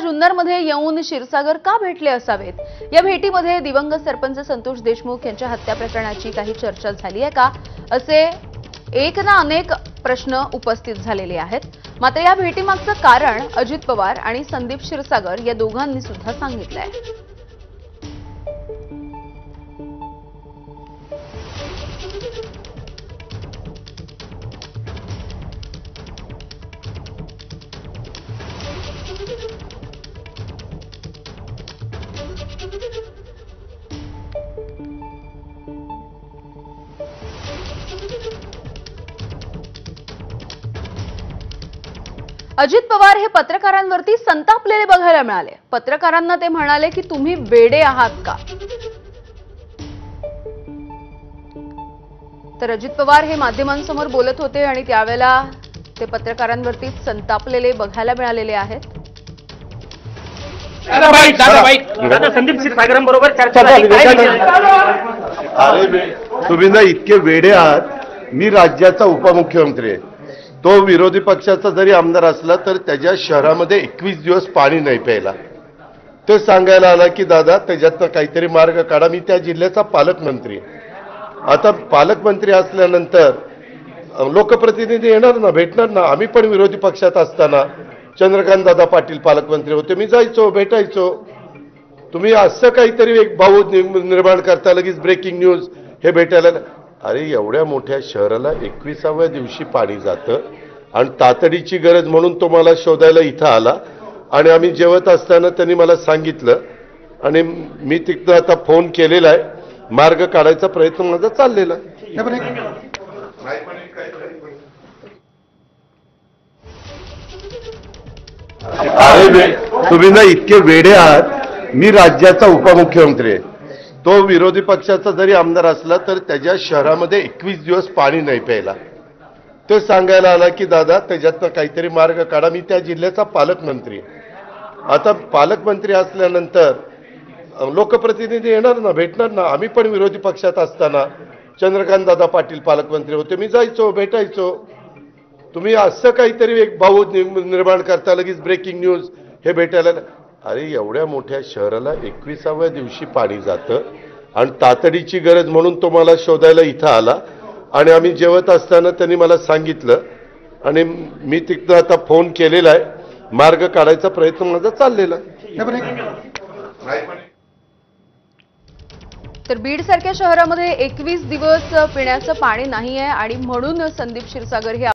जुन्नरमध्ये येऊन क्षीरसागर का भेटले असावेत? या भेटीमध्ये दिवंगत सरपंच संतोष देशमुख यांच्या हत्या प्रकरणाची काही चर्चा झाली आहे का, असे एक ना अनेक प्रश्न उपस्थित झालेले आहेत। मात्र या भेटीमागचं कारण अजित पवार आणि संदीप क्षीरसागर या दोघांनी सुद्धा सांगितलं आहे। अजित पवार हे पत्रकारांवरती संतापलेले बघायला मिळाले। पत्रकारांना ते म्हणाले की तुम्ही वेडे आहात का? तर अजित पवार हे माध्यमांसमोर बोलत होते आणि त्यावेळेला ते पत्रकारांवरती संतापलेले बघायला मिळालेले आहेत। दादा संदीप क्षीरसागरांबरोबर चर्चा झाली, काय विषय? अरे तुम्ही ना इतके वेडे आहात। मी राज्याचा उपमुख्यमंत्री आहे। तो विरोधी पक्षाचा जरी आमदार असला तर त्याच्या शहरामध्ये 21 दिवस पाणी नाही प्यायला। तो सांगायला आला की दादा त्याच्यातनं काहीतरी मार्ग काढा। मी त्या जिल्ह्याचा पालकमंत्री आहे। आता पालकमंत्री असल्यानंतर लोकप्रतिनिधी येणार ना, भेटणार ना। आम्ही पण विरोधी पक्षात असताना चंद्रकांत दादा पाटील पालकमंत्री होते, मी जायचो, भेटायचो। तुम्ही असं काहीतरी एक भाऊ निर्माण करता, लगेच ब्रेकिंग न्यूज हे भेटायला। अरे एवढ्या मोठ्या शहराला 21व्या दिवशी पाणी जातं आणि तातडीची गरज म्हणून तो मला शोधायला इथं आला आणि आम्ही जेवत असताना त्यांनी मला सांगितलं आणि मी तिथं आता फोन केलेला आहे। मार्ग काढायचा प्रयत्न माझा चाललेला आहे। अरे तुम्ही ना इतके वेडे आहात। मी राज्याचा उपमुख्यमंत्री आहे। तो विरोधी पक्षाचा जरी आमदार असला तर त्याच्या शहरामध्ये 21 दिवस पाणी नाही प्यायला। तो सांगायला आला की दादा त्याच्यातनं काहीतरी मार्ग काढा। मी त्या जिल्ह्याचा पालकमंत्री आहे। आता पालकमंत्री असल्यानंतर लोकप्रतिनिधी येणार ना, भेटणार ना। आम्ही पण विरोधी पक्षात असताना चंद्रकांत दादा पाटील पालकमंत्री होते, मी जायचो, भेटायचो। तुम्ही असं काहीतरी एक भाऊ निर्माण करता, लगेच ब्रेकिंग न्यूज हे भेटायला। अरे एवढ्या मोठ्या शहराला 21व्या दिवशी पाणी जातं आणि तातडीची गरज म्हणून तो मला शोधायला इथं आला आणि आम्ही जेवत असताना त्यांनी मला सांगितलं आणि मी तिथं आता फोन केलेला आहे। मार्ग काढायचा प्रयत्न माझा चाललेला आहे। तर बीड सारख्या शहरामध्ये 21 दिवस पिण्याचं पाणी नाहीये आणि म्हणून संदीप क्षीरसागर हे